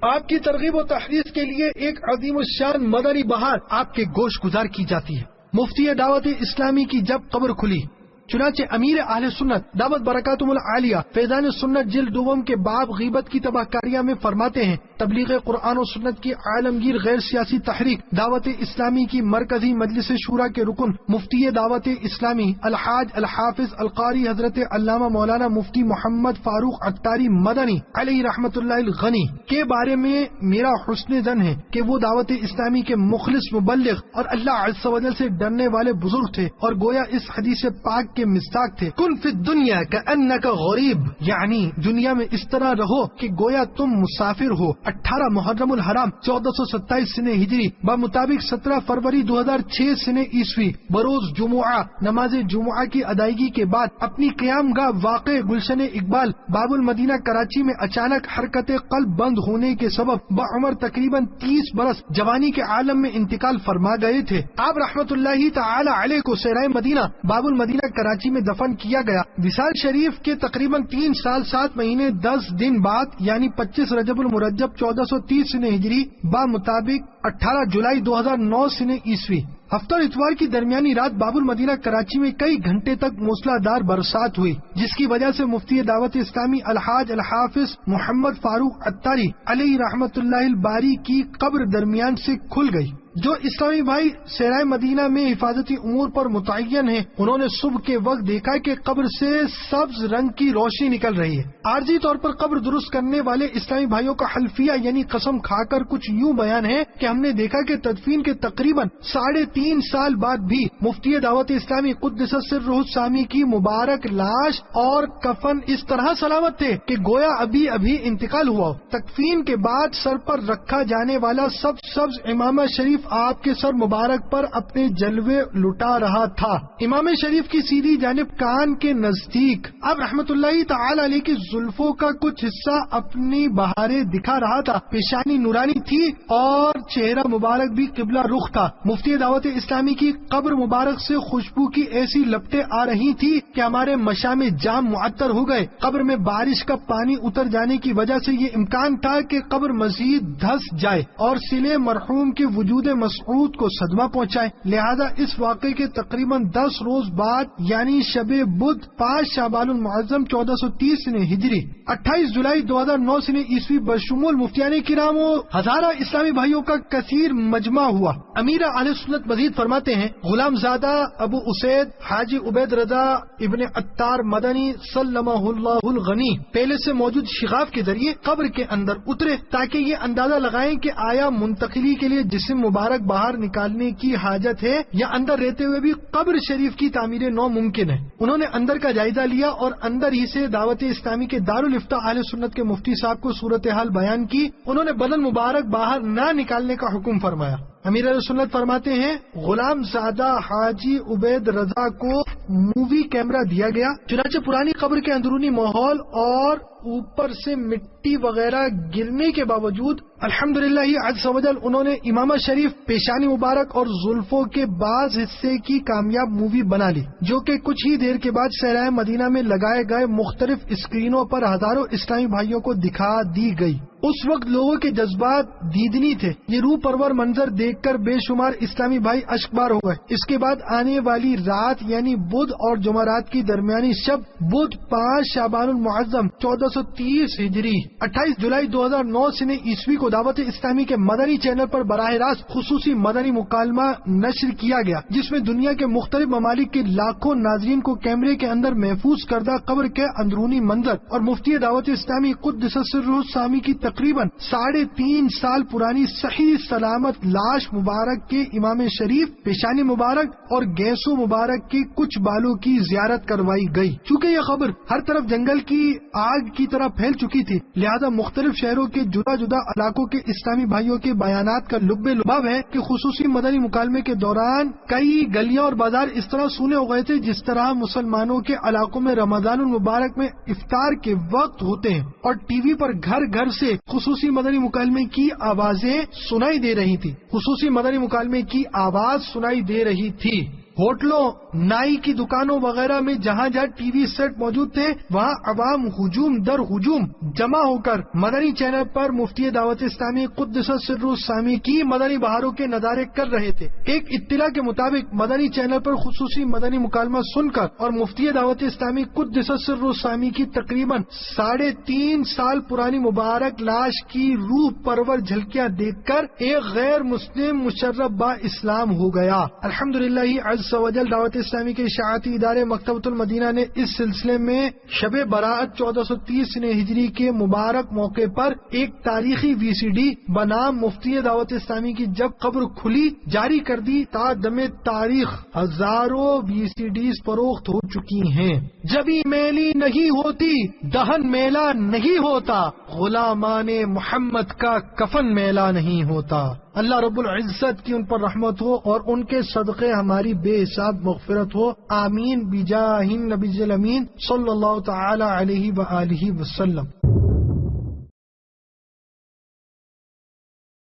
آپ کی ترغیب و تحریض کے لیے ایک عظیم الشان مدنی بہار آپ کے گوش گزار کی جاتی ہے۔ مفتی دعوت اسلامی کی جب قبر کھلی، چنانچہ امیر اہل سنت دعوت برکاتہم العالیہ فیضان سنت جلد دوم کے باب غیبت کی تباہ کاریاں میں فرماتے ہیں، تبلیغ قرآن و سنت کی عالمگیر غیر سیاسی تحریک دعوت اسلامی کی مرکزی مجلس شورا کے رکن مفتی دعوت اسلامی الحاج الحافظ القاری حضرت علامہ مولانا مفتی محمد فاروق عطاری مدنی علیہ رحمت اللہ الغنی کے بارے میں میرا حسن ظن ہے کہ وہ دعوت اسلامی کے مخلص مبلغ اور اللہ عز و جل سے ڈرنے والے بزرگ تھے، اور گویا اس حدیث پاک کے مصداق تھے، کن فی الدنیا کأنک غریب، یعنی دنیا میں اس طرح رہو کہ گویا تم مسافر ہو۔ 18 محرم الحرام 1427 سنہ ہجری بمطابق 17 فروری 2006 سنہ عیسوی بروز جمعہ نماز جمعہ کی ادائیگی کے بعد اپنی قیام گاہ واقع گلشن اقبال باب المدینہ کراچی میں اچانک حرکت قلب بند ہونے کے سبب بعمر تقریباً 30 برس جوانی کے عالم میں انتقال فرما گئے تھے۔ آپ رحمت اللہ تعالی علیہ کو صحرائے مدینہ باب المدینہ کراچی میں دفن کیا گیا۔ وصال شریف کے تقریباً 3 سال 7 مہینے 10 دن بعد یعنی 25 رجب المرجب 1430 سنہ ہجری بمطابق 18 جولائی 2009 سنہ عیسوی ہفتہ اور اتوار کی درمیانی رات باب المدینہ کراچی میں کئی گھنٹے تک موسلادھار برسات ہوئی، جس کی وجہ سے مفتی دعوت اسلامی الحاج الحافظ محمد فاروق عطاری علیہ رحمت اللہ الباری کی قبر درمیان سے کھل گئی۔ جو اسلامی بھائی صحرائے مدینہ میں حفاظتی امور پر متعین ہیں، انہوں نے صبح کے وقت دیکھا کہ قبر سے سبز رنگ کی روشنی نکل رہی ہے۔ عارضی طور پر قبر درست کرنے والے اسلامی بھائیوں کا حلفیہ یعنی قسم کھا کر کچھ یوں بیان ہے کہ ہم نے دیکھا کہ تدفین کے تقریباً 3.5 سال بعد بھی مفتی دعوت اسلامی قدس سرہ السامی کی مبارک لاش اور کفن اس طرح سلامت تھے کہ گویا ابھی ابھی انتقال ہوا۔ تکفین کے بعد سر پر رکھا جانے والا سبز امامہ شریف آپ کے سر مبارک پر اپنے جلوے لٹا رہا تھا۔ امام شریف کی سیدھی جانب کان کے نزدیک اب رحمت اللہ تعالی علیہ کی زلفوں کا کچھ حصہ اپنی بہاریں دکھا رہا تھا، پیشانی نورانی تھی اور چہرہ مبارک بھی قبلہ رخ تھا۔ مفتی دعوت اسلامی کی قبر مبارک سے خوشبو کی ایسی لپٹیں آ رہی تھی کہ ہمارے مشام جام معطر ہو گئے۔ قبر میں بارش کا پانی اتر جانے کی وجہ سے یہ امکان تھا کہ قبر مزید دھس جائے اور سلے مرحوم کے وجود مسعود کو صدمہ پہنچائے، لہذا اس واقعے کے تقریباً 10 روز بعد یعنی شب بدھ 5 شعبان المعظم 1430 سنہ ہجری 28 جولائی 2009 سنہ عیسوی بشمول مفتیان کرام و ہزارہ اسلامی بھائیوں کا کثیر مجمع ہوا۔ امیر اہل سنت مزید فرماتے ہیں، غلام زادہ ابو اسید حاجی عبید رضا ابن عطار مدنی سلمہ اللہ الغنی پہلے سے موجود شغاف کے ذریعے قبر کے اندر اترے تاکہ یہ اندازہ لگائیں کہ آیا منتقلی کے لیے جسم مبارک باہر نکالنے کی حاجت ہے یا اندر رہتے ہوئے بھی قبر شریف کی تعمیر نو ممکن ہے۔ انہوں نے اندر کا جائزہ لیا اور اندر ہی سے دعوت اسلامی کے دارالفتاء اہل سنت کے مفتی صاحب کو صورتحال بیان کی۔ انہوں نے بدن مبارک باہر نہ نکالنے کا حکم فرمایا۔ امیر اہل سنت فرماتے ہیں غلام زادہ حاجی عبید رضا کو مووی کیمرہ دیا گیا، چنانچہ پرانی قبر کے اندرونی ماحول اور اوپر سے مٹی وغیرہ گرنے کے باوجود الحمدللہ عز و جل انہوں نے امامہ شریف، پیشانی مبارک اور زلفوں کے بعض حصے کی کامیاب مووی بنا لی، جو کہ کچھ ہی دیر کے بعد صحرائے مدینہ میں لگائے گئے مختلف اسکرینوں پر ہزاروں اسلامی بھائیوں کو دکھا دی گئی۔ اس وقت لوگوں کے جذبات دیدنی تھے، یہ روح پرور منظر دیکھ کر بے شمار اسلامی بھائی اشکبار ہو گئے۔ اس کے بعد آنے والی رات یعنی بدھ اور جمعرات کی درمیانی شب، بدھ 5 شعبان المعظم 1430 ہجری 28 جولائی 2009 سنہ عیسوی کو دعوت اسلامی کے مدنی چینل پر براہ راست خصوصی مدنی مکالمہ نشر کیا گیا، جس میں دنیا کے مختلف ممالک کے لاکھوں ناظرین کو کیمرے کے اندر محفوظ کردہ قبر کے اندرونی منظر اور مفتی دعوت اسلامی قدس سرہ السامی کی تقریباً 3.5 سال پرانی صحیح سلامت لاش مبارک کے امام شریف، پیشانی مبارک اور گیسو مبارک کے کچھ بالوں کی زیارت کروائی گئی۔ چونکہ یہ خبر ہر طرف جنگل کی آگ کی طرح پھیل چکی تھی، لہذا مختلف شہروں کے جدا جدا علاقوں کے اسلامی بھائیوں کے بیانات کا لب لباب ہے کہ خصوصی مدنی مکالمے کے دوران کئی گلیاں اور بازار اس طرح سونے ہو گئے تھے جس طرح مسلمانوں کے علاقوں میں رمضان المبارک میں افطار کے وقت ہوتے ہیں، اور ٹی وی پر گھر گھر سے خصوصی مدنی مکالمے کی آوازیں سنائی دے رہی تھی۔ خصوصی مدنی مکالمے کی آواز سنائی دے رہی تھی۔ ہوٹلوں، نائی کی دکانوں وغیرہ میں جہاں جہاں ٹی وی سیٹ موجود تھے وہاں عوام ہجوم در ہجوم جمع ہو کر مدنی چینل پر مفتی دعوت اسلامی قدس سرہ السامی کی مدنی بہاروں کے نظارے کر رہے تھے۔ ایک اطلاع کے مطابق مدنی چینل پر خصوصی مدنی مکالمہ سن کر اور مفتی دعوت اسلامی قدس سرہ السامی کی تقریباً 3.5 سال پرانی مبارک لاش کی روح پرور جھلکیاں دیکھ کر ایک غیر مسلم مشرف با اسلام ہو گیا۔ الحمدللہ عز و جل دعوت اسلامی کے اشاعتی ادارے مکتبۃ المدینہ نے اس سلسلے میں شب براءت 1430 ہجری کے مبارک موقع پر ایک تاریخی وی سی ڈی بنام مفتی دعوت اسلامی کی جب قبر کھلی جاری کر دی۔ تا دم تاریخ ہزاروں وی سی ڈیز فروخت ہو چکی ہیں۔ جبی میلی نہیں ہوتی دہن میلا نہیں ہوتا، غلامان محمد کا کفن میلا نہیں ہوتا۔ اللہ رب العزت کی ان پر رحمت ہو اور ان کے صدقے ہماری بے حساب مغفرت ہو، آمین بجاہ النبی الامین صلی اللہ تعالی علیہ وآلہ وسلم۔